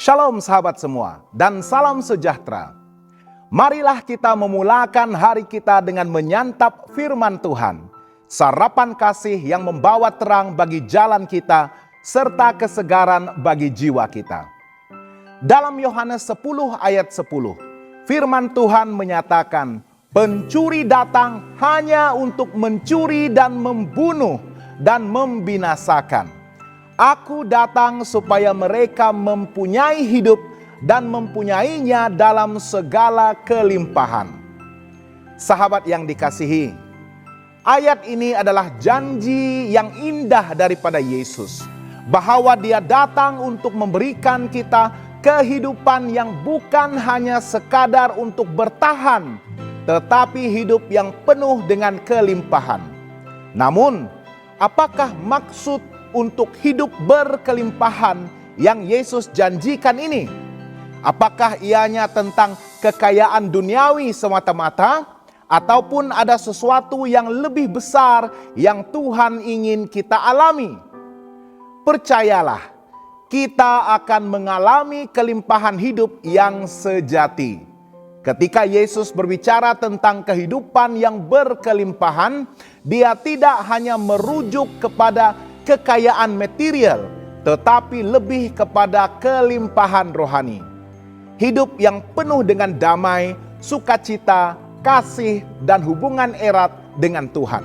Shalom sahabat semua dan salam sejahtera. Marilah kita memulakan hari kita dengan menyantap firman Tuhan. Sarapan kasih yang membawa terang bagi jalan kita serta kesegaran bagi jiwa kita. Dalam Yohanes 10 ayat 10, firman Tuhan menyatakan, pencuri datang hanya untuk mencuri dan membunuh dan membinasakan. Aku datang supaya mereka mempunyai hidup dan mempunyainya dalam segala kelimpahan. Sahabat yang dikasihi, ayat ini adalah janji yang indah daripada Yesus, bahwa Dia datang untuk memberikan kita kehidupan yang bukan hanya sekadar untuk bertahan, tetapi hidup yang penuh dengan kelimpahan. Namun, apakah maksud untuk hidup berkelimpahan yang Yesus janjikan ini? Apakah ianya tentang kekayaan duniawi semata-mata, ataupun ada sesuatu yang lebih besar yang Tuhan ingin kita alami? Percayalah, kita akan mengalami kelimpahan hidup yang sejati. Ketika Yesus berbicara tentang kehidupan yang berkelimpahan, Dia tidak hanya merujuk kepada kekayaan material, tetapi lebih kepada kelimpahan rohani. Hidup yang penuh dengan damai, sukacita, kasih, dan hubungan erat dengan Tuhan.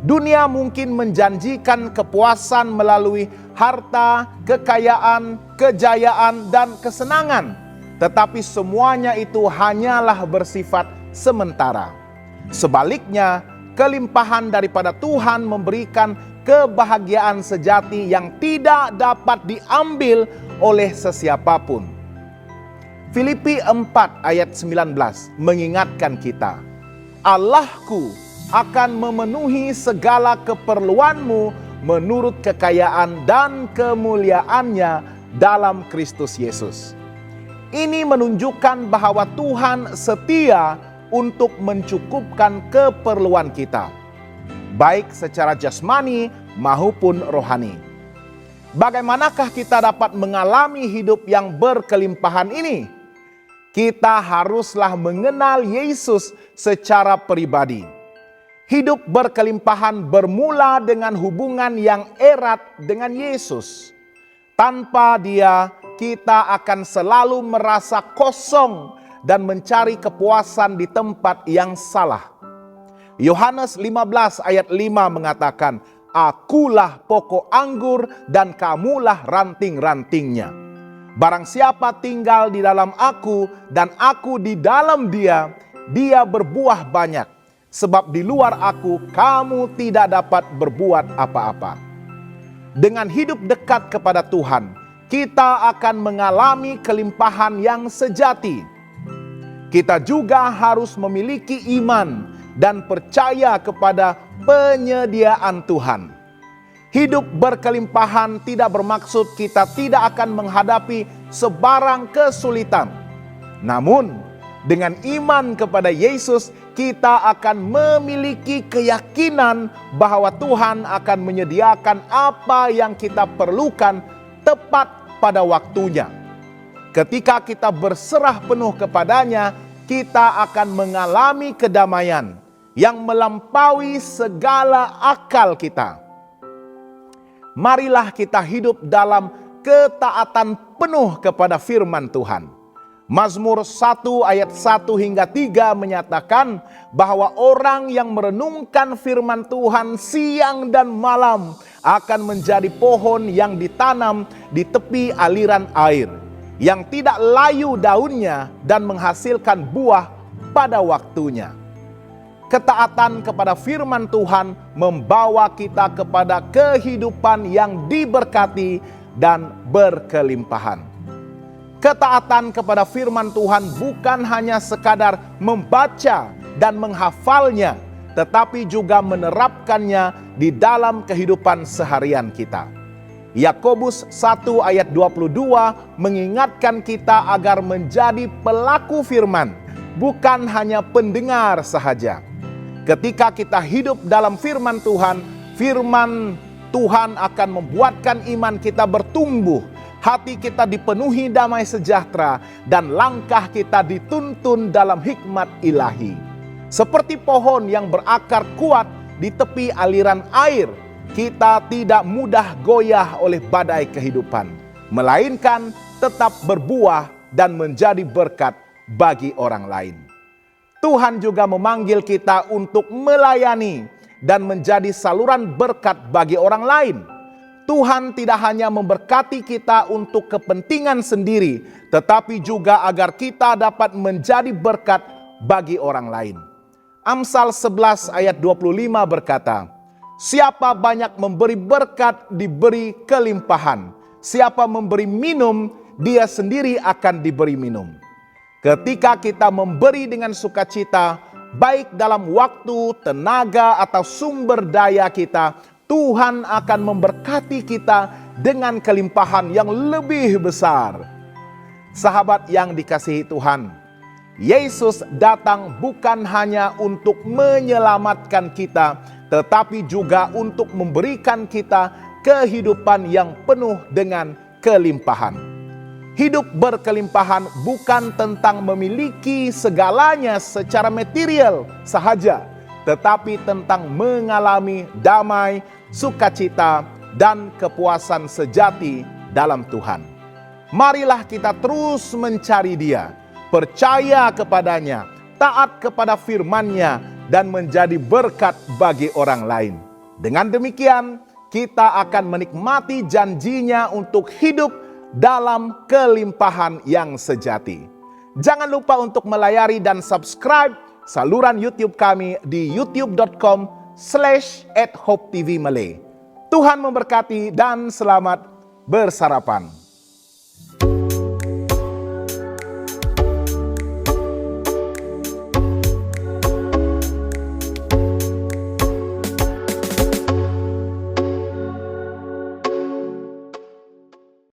Dunia mungkin menjanjikan kepuasan melalui harta, kekayaan, kejayaan, dan kesenangan. Tetapi semuanya itu hanyalah bersifat sementara. Sebaliknya, kelimpahan daripada Tuhan memberikan kebahagiaan sejati yang tidak dapat diambil oleh sesiapapun. Filipi 4 ayat 19 mengingatkan kita, Allahku akan memenuhi segala keperluanmu menurut kekayaan dan kemuliaannya dalam Kristus Yesus. Ini menunjukkan bahwa Tuhan setia untuk mencukupkan keperluan kita, baik secara jasmani maupun rohani. Bagaimanakah kita dapat mengalami hidup yang berkelimpahan ini? Kita haruslah mengenal Yesus secara pribadi. Hidup berkelimpahan bermula dengan hubungan yang erat dengan Yesus. Tanpa Dia, kita akan selalu merasa kosong dan mencari kepuasan di tempat yang salah. Yohanes 15 ayat 5 mengatakan, Akulah pokok anggur dan kamulah ranting-rantingnya. Barang siapa tinggal di dalam aku dan aku di dalam dia, dia berbuah banyak. Sebab di luar aku kamu tidak dapat berbuat apa-apa. Dengan hidup dekat kepada Tuhan, kita akan mengalami kelimpahan yang sejati. Kita juga harus memiliki iman dan percaya kepada penyediaan Tuhan. Hidup berkelimpahan tidak bermaksud kita tidak akan menghadapi sebarang kesulitan. Namun, dengan iman kepada Yesus, kita akan memiliki keyakinan bahwa Tuhan akan menyediakan apa yang kita perlukan tepat pada waktunya. Ketika kita berserah penuh kepadanya, kita akan mengalami kedamaian yang melampaui segala akal kita. Marilah kita hidup dalam ketaatan penuh kepada firman Tuhan. Mazmur 1 ayat 1 hingga 3 menyatakan bahwa orang yang merenungkan firman Tuhan siang dan malam akan menjadi pohon yang ditanam di tepi aliran air, yang tidak layu daunnya dan menghasilkan buah pada waktunya. Ketaatan kepada firman Tuhan membawa kita kepada kehidupan yang diberkati dan berkelimpahan. Ketaatan kepada firman Tuhan bukan hanya sekadar membaca dan menghafalnya, tetapi juga menerapkannya di dalam kehidupan seharian kita. Yakobus 1 ayat 22 mengingatkan kita agar menjadi pelaku firman, bukan hanya pendengar sahaja. Ketika kita hidup dalam firman Tuhan Tuhan akan membuatkan iman kita bertumbuh hati kita dipenuhi damai sejahtera, dan langkah kita dituntun dalam hikmat ilahi. Seperti pohon yang berakar kuat di tepi aliran air, kita tidak mudah goyah oleh badai kehidupan, melainkan tetap berbuah dan menjadi berkat bagi orang lain. Tuhan juga memanggil kita untuk melayani dan menjadi saluran berkat bagi orang lain. Tuhan tidak hanya memberkati kita untuk kepentingan sendiri, tetapi juga agar kita dapat menjadi berkat bagi orang lain. Amsal 11 ayat 25 berkata, "Siapa banyak memberi berkat diberi kelimpahan, siapa memberi minum dia sendiri akan diberi minum." Ketika kita memberi dengan sukacita, baik dalam waktu, tenaga, atau sumber daya kita, Tuhan akan memberkati kita dengan kelimpahan yang lebih besar. Sahabat yang dikasihi Tuhan, Yesus datang bukan hanya untuk menyelamatkan kita, tetapi juga untuk memberikan kita kehidupan yang penuh dengan kelimpahan. Hidup berkelimpahan bukan tentang memiliki segalanya secara material sahaja, tetapi tentang mengalami damai, sukacita, dan kepuasan sejati dalam Tuhan. Marilah kita terus mencari Dia, percaya kepadanya, taat kepada firman-Nya, dan menjadi berkat bagi orang lain. Dengan demikian, kita akan menikmati janji-Nya untuk hidup dalam kelimpahan yang sejati. Jangan lupa untuk melayari dan subscribe saluran YouTube kami di youtube.com/@hopetv Malay. Tuhan memberkati dan selamat bersarapan.